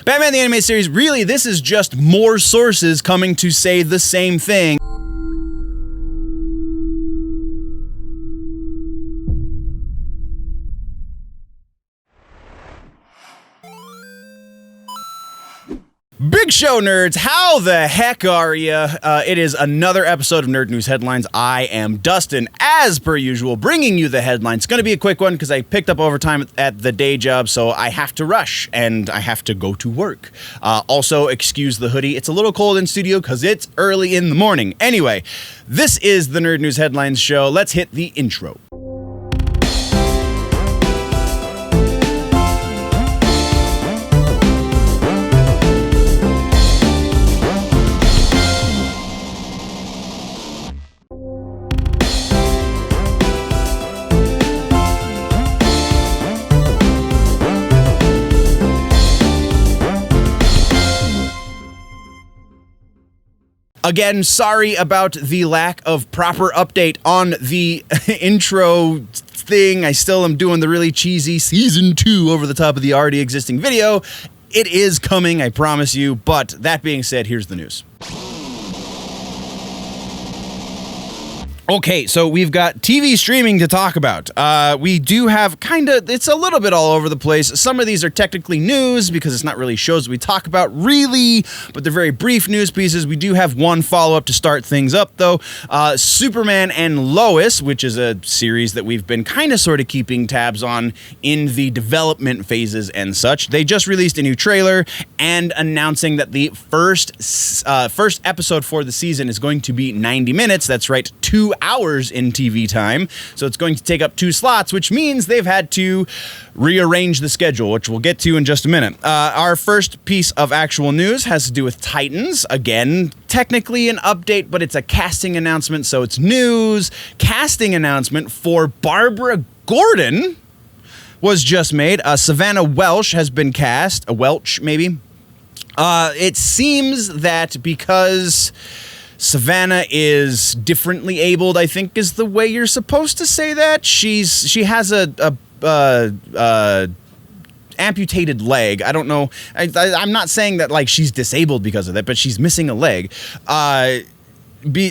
Batman the Animated Series, really, this is just more sources coming to say the same thing. Big show, nerds. How the heck are ya? It is another episode of Nerd News Headlines. I am Dustin, as per usual, bringing you the headlines. It's going to be a quick one because I picked up overtime at the day job, so I have to rush and I have to go to work. Also, excuse the hoodie. It's a little cold in studio because it's early in the morning. Anyway, this is the Nerd News Headlines show. Let's hit the intro. Again, sorry about the lack of proper update on the intro thing. I still am doing the really cheesy season 2 over the top of the already existing video. It is coming, I promise you. But that being said, here's the news. Okay, so we've got TV streaming to talk about. We do have it's a little bit all over the place. Some of these are technically news because it's not really shows we talk about really, but they're very brief news pieces. We do have one follow-up to start things up, though. Superman and Lois, which is a series that we've been kind of sort of keeping tabs on in the development phases and such. They just released a new trailer and announcing that the first episode for the season is going to be 90 minutes. That's right, 2 hours in TV time. So it's going to take up 2 slots, which means they've had to rearrange the schedule, which we'll get to in just a minute. Our first piece of actual news has to do with Titans. Again, technically an update, but it's a casting announcement, so it's news. Casting announcement for Barbra Gordon was just made. Savannah Welch has been cast. A Welch, maybe. It seems that because Savannah is differently abled, I think is the way you're supposed to say that. She has a amputated leg. I don't know. I'm not saying that like she's disabled because of that, but she's missing a leg.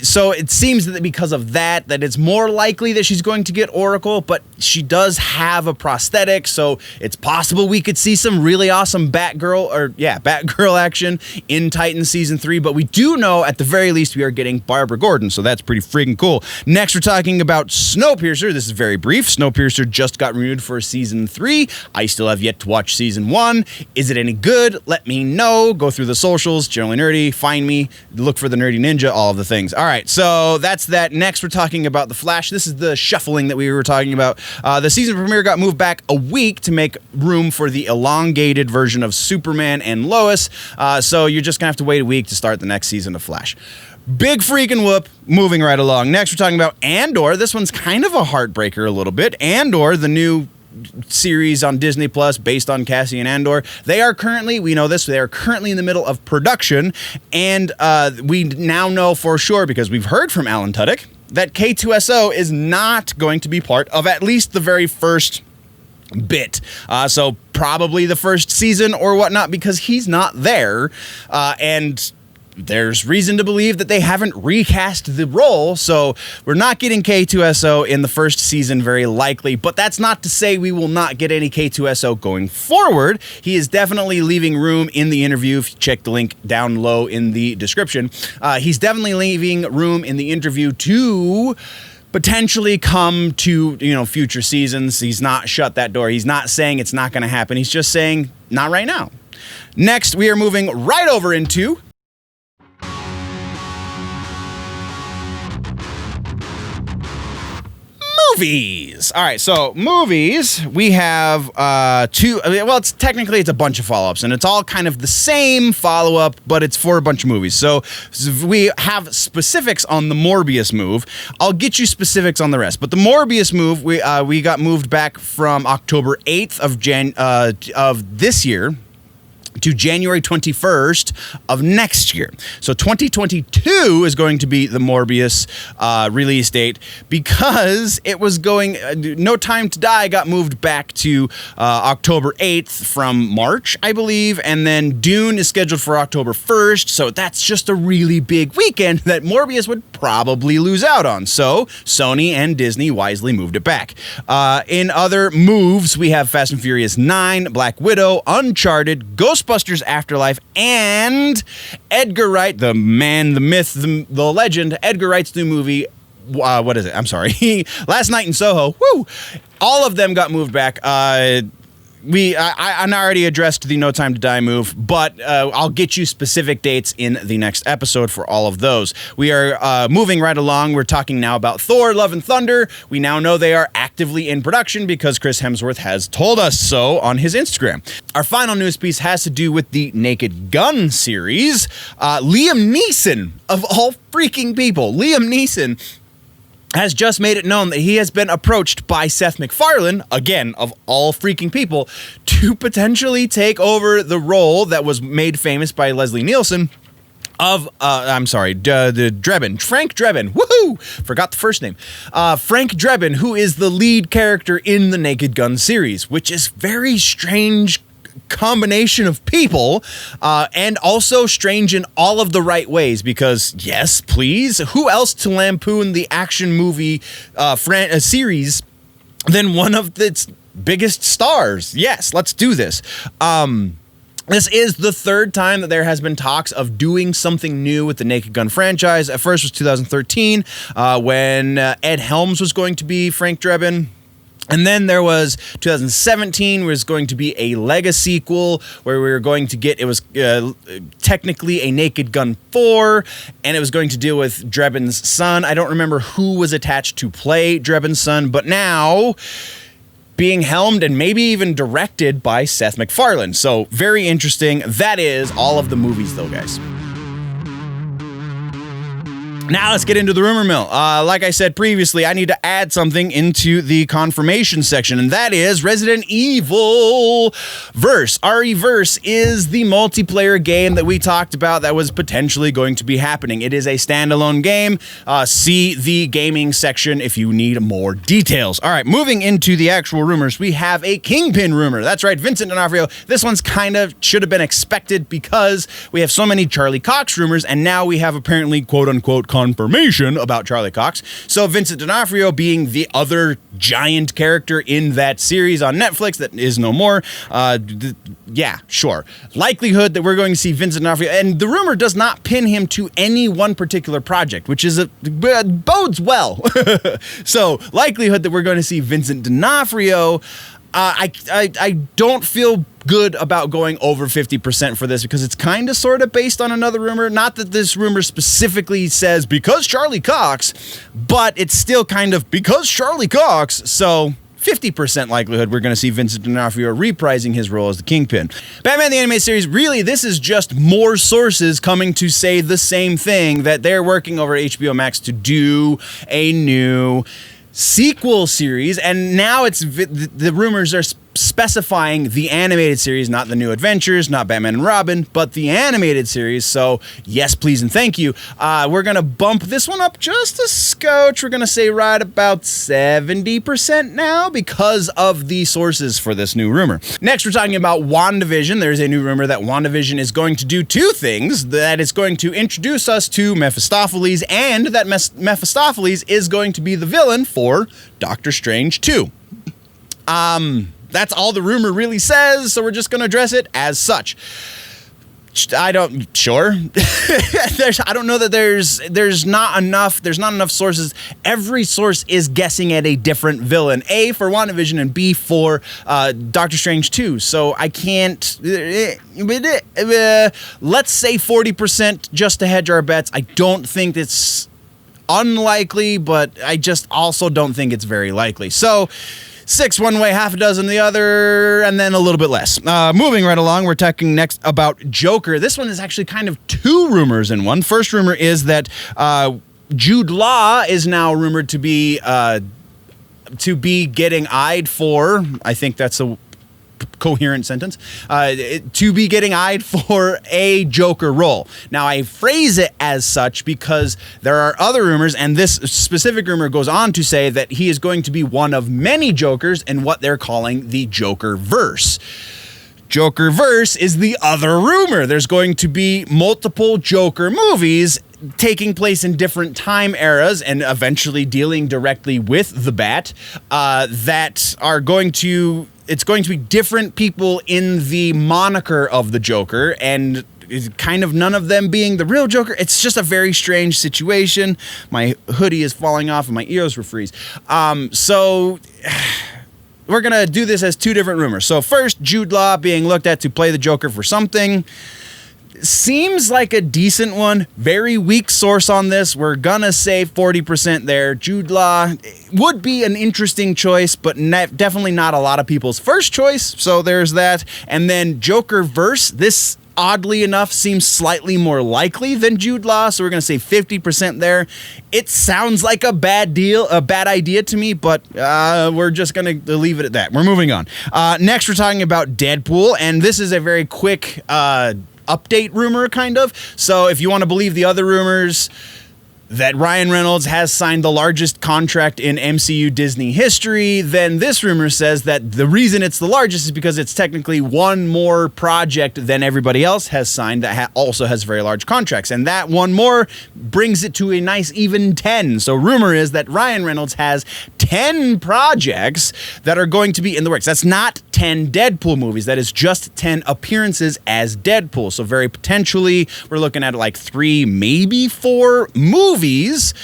So it seems that because of that it's more likely that she's going to get Oracle, but she does have a prosthetic, so it's possible we could see some really awesome Batgirl action in Titans Season 3, but we do know at the very least we are getting Barbra Gordon, so that's pretty freaking cool. Next, we're talking about Snowpiercer. This is very brief. Snowpiercer just got renewed for Season 3. I still have yet to watch Season 1. Is it any good? Let me know. Go through the socials, Generally Nerdy, find me, look for the Nerdy Ninja, all of the things. All right, so that's that. Next, we're talking about The Flash. This is the shuffling that we were talking about. The season premiere got moved back a week to make room for the elongated version of Superman and Lois. So you're just going to have to wait a week to start the next season of Flash. Big freaking whoop. Moving right along. Next, we're talking about Andor. This one's kind of a heartbreaker a little bit. Andor, the new series on Disney Plus based on Cassian Andor. They are currently in the middle of production, and we now know for sure, because we've heard from Alan Tudyk, that K2SO is not going to be part of at least the very first bit. So probably the first season or whatnot, because he's not there, and there's reason to believe that they haven't recast the role, so we're not getting K2SO in the first season very likely, but that's not to say we will not get any K2SO going forward. He is definitely leaving room in the interview. If you check the link down low in the description, he's definitely leaving room in the interview to potentially come to, future seasons. He's not shut that door. He's not saying it's not going to happen. He's just saying not right now. Next, we are moving right over into movies. All right, so movies, we have two, it's a bunch of follow-ups, and it's all kind of the same follow-up, but it's for a bunch of movies. So we have specifics on the Morbius move. I'll get you specifics on the rest, but the Morbius move, we got moved back from October 8th of this year to January 21st of next year. So 2022 is going to be the Morbius release date because it was going, No Time to Die got moved back to October 8th from March, I believe, and then Dune is scheduled for October 1st, so that's just a really big weekend that Morbius would probably lose out on. So Sony and Disney wisely moved it back. In other moves, we have Fast and Furious 9, Black Widow, Uncharted, Ghostbusters Afterlife, and Edgar Wright, the man, the myth, the legend, Edgar Wright's new movie, what is it? I'm sorry. Last Night in Soho. Woo! All of them got moved back. I already addressed the No Time to Die move, but I'll get you specific dates in the next episode for all of those. We are moving right along. We're talking now about Thor, Love and Thunder. We now know they are actively in production because Chris Hemsworth has told us so on his Instagram. Our final news piece has to do with the Naked Gun series. Liam Neeson, of all freaking people, Liam Neeson has just made it known that he has been approached by Seth MacFarlane, again, of all freaking people, to potentially take over the role that was made famous by Leslie Nielsen of, the Drebin, Frank Drebin, woohoo! Forgot the first name. Frank Drebin, who is the lead character in the Naked Gun series, which is very strange combination of people, and also strange in all of the right ways, because yes, please, who else to lampoon the action movie series than one of its biggest stars? Yes, let's do this. This is the third time that there has been talks of doing something new with the Naked Gun franchise. At first was 2013, when Ed Helms was going to be Frank Drebin. And then there was 2017 was going to be a lega-sequel where we were going to get, it was technically a Naked Gun 4, and it was going to deal with Drebin's son. I don't remember who was attached to play Drebin's son, but now being helmed and maybe even directed by Seth MacFarlane. So very interesting. That is all of the movies though, guys. Now let's get into the rumor mill. Like I said previously, I need to add something into the confirmation section, and that is Resident Evil Verse. RE-Verse is the multiplayer game that we talked about that was potentially going to be happening. It is a standalone game. See the gaming section if you need more details. All right, moving into the actual rumors, we have a Kingpin rumor. That's right, Vincent D'Onofrio. This one's kind of should have been expected because we have so many Charlie Cox rumors, and now we have apparently quote-unquote confirmation about Charlie Cox. So Vincent D'Onofrio being the other giant character in that series on Netflix that is no more. Yeah, sure. Likelihood that we're going to see Vincent D'Onofrio, and the rumor does not pin him to any one particular project, which is bodes well. So likelihood that we're going to see Vincent D'Onofrio. I don't feel good about going over 50% for this because it's kind of sort of based on another rumor. Not that this rumor specifically says because Charlie Cox, but it's still kind of because Charlie Cox. So 50% likelihood we're going to see Vincent D'Onofrio reprising his role as the Kingpin. Batman the Animated Series, really, this is just more sources coming to say the same thing, that they're working over at HBO Max to do a new sequel series, and now it's the rumors are specifying the animated series, not the New Adventures, not Batman and Robin, but the animated series. So yes, please and thank you. We're gonna bump this one up just a scotch. We're gonna say right about 70% now because of the sources for this new rumor. Next, we're talking about WandaVision. There's a new rumor that WandaVision is going to do two things: that it's going to introduce us to Mephistopheles, and that Mephistopheles is going to be the villain for Doctor Strange 2. That's all the rumor really says, so we're just going to address it as such. I don't know that there's not enough sources. Every source is guessing at a different villain. A for WandaVision and B for Doctor Strange 2. So I can't. Let's say 40% just to hedge our bets. I don't think it's unlikely, but I just also don't think it's very likely. So 6 one way, half a dozen the other, and then a little bit less. Moving right along, we're talking next about Joker. This one is actually kind of two rumors in one. First rumor is that Jude Law is now rumored to be getting eyed for, I think that's a coherent sentence, to be getting eyed for a Joker role. Now, I phrase it as such because there are other rumors, and this specific rumor goes on to say that he is going to be one of many Jokers in what they're calling the Joker-verse. Joker-verse is the other rumor. There's going to be multiple Joker movies taking place in different time eras and eventually dealing directly with the Bat that are going to... It's going to be different people in the moniker of the Joker, and kind of none of them being the real Joker. It's just a very strange situation. My hoodie is falling off and my ears will freeze. So we're going to do this as two different rumors. So first, Jude Law being looked at to play the Joker for something. Seems like a decent one. Very weak source on this. We're gonna say 40% there. Jude Law would be an interesting choice, but definitely not a lot of people's first choice. So there's that. And then Joker verse. This, oddly enough, seems slightly more likely than Jude Law. So we're gonna say 50% there. It sounds like a bad idea to me, but we're just gonna leave it at that. We're moving on. Next, we're talking about Deadpool, and this is a very quick update rumor, kind of. So if you want to believe the other rumors that Ryan Reynolds has signed the largest contract in MCU Disney history, then this rumor says that the reason it's the largest is because it's technically one more project than everybody else has signed that also has very large contracts. And that one more brings it to a nice even 10. So rumor is that Ryan Reynolds has 10 projects that are going to be in the works. That's not 10 Deadpool movies. That is just 10 appearances as Deadpool. So very potentially, we're looking at like 3, maybe 4 movies,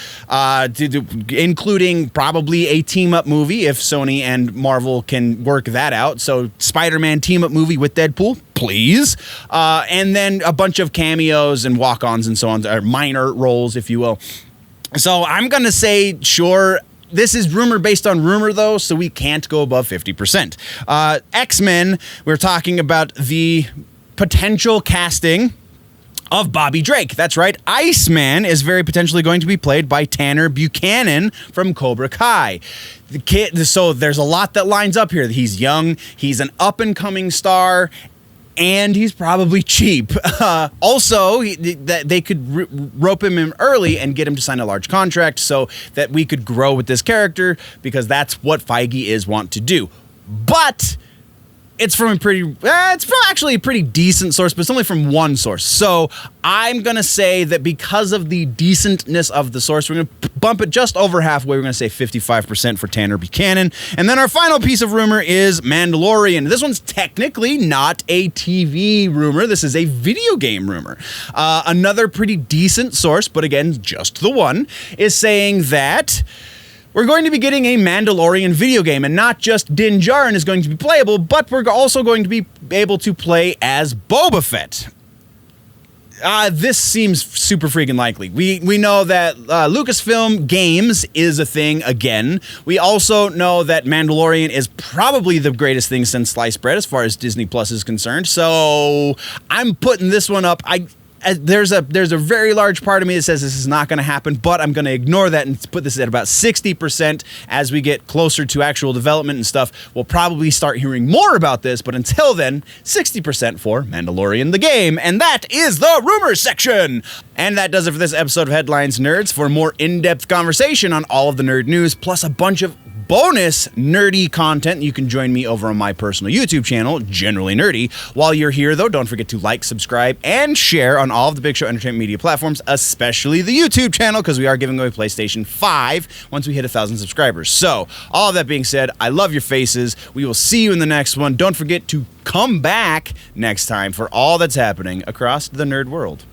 including probably a team-up movie if Sony and Marvel can work that out. So Spider-Man team-up movie with Deadpool, please. And then a bunch of cameos and walk-ons and so on, or minor roles, if you will. So I'm going to say, sure. This is rumor based on rumor, though, so we can't go above 50%. X-Men, we're talking about the potential casting of Bobby Drake. That's right. Iceman is very potentially going to be played by Tanner Buchanan from Cobra Kai. The kid, so there's a lot that lines up here. He's young, he's an up-and-coming star, and he's probably cheap. Also, they could rope him in early and get him to sign a large contract so that we could grow with this character, because that's what Feige is want to do. But it's from actually a pretty decent source, but it's only from one source. So I'm going to say that because of the decentness of the source, we're going to bump it just over halfway. We're going to say 55% for Tanner Buchanan. And then our final piece of rumor is Mandalorian. This one's technically not a TV rumor. This is a video game rumor. Another pretty decent source, but again, just the one, is saying that we're going to be getting a Mandalorian video game, and not just Din Djarin is going to be playable, but we're also going to be able to play as Boba Fett. This seems super freaking likely. We know that Lucasfilm Games is a thing again. We also know that Mandalorian is probably the greatest thing since sliced bread as far as Disney Plus is concerned. So I'm putting this one up. There's a very large part of me that says this is not going to happen, but I'm going to ignore that and put this at about 60%. As we get closer to actual development and stuff, we'll probably start hearing more about this, but until then, 60% for Mandalorian the game. And that is the rumor section. And that does it for this episode of Headlines Nerds. For more in-depth conversation on all of the nerd news, plus a bunch of bonus nerdy content, you can join me over on my personal YouTube channel, Generally Nerdy. While you're here, though, don't forget to like, subscribe, and share on all of the Big Show Entertainment media platforms, especially the YouTube channel, because we are giving away PlayStation 5 once we hit 1,000 subscribers. So, all of that being said, I love your faces. We will see you in the next one. Don't forget to come back next time for all that's happening across the nerd world.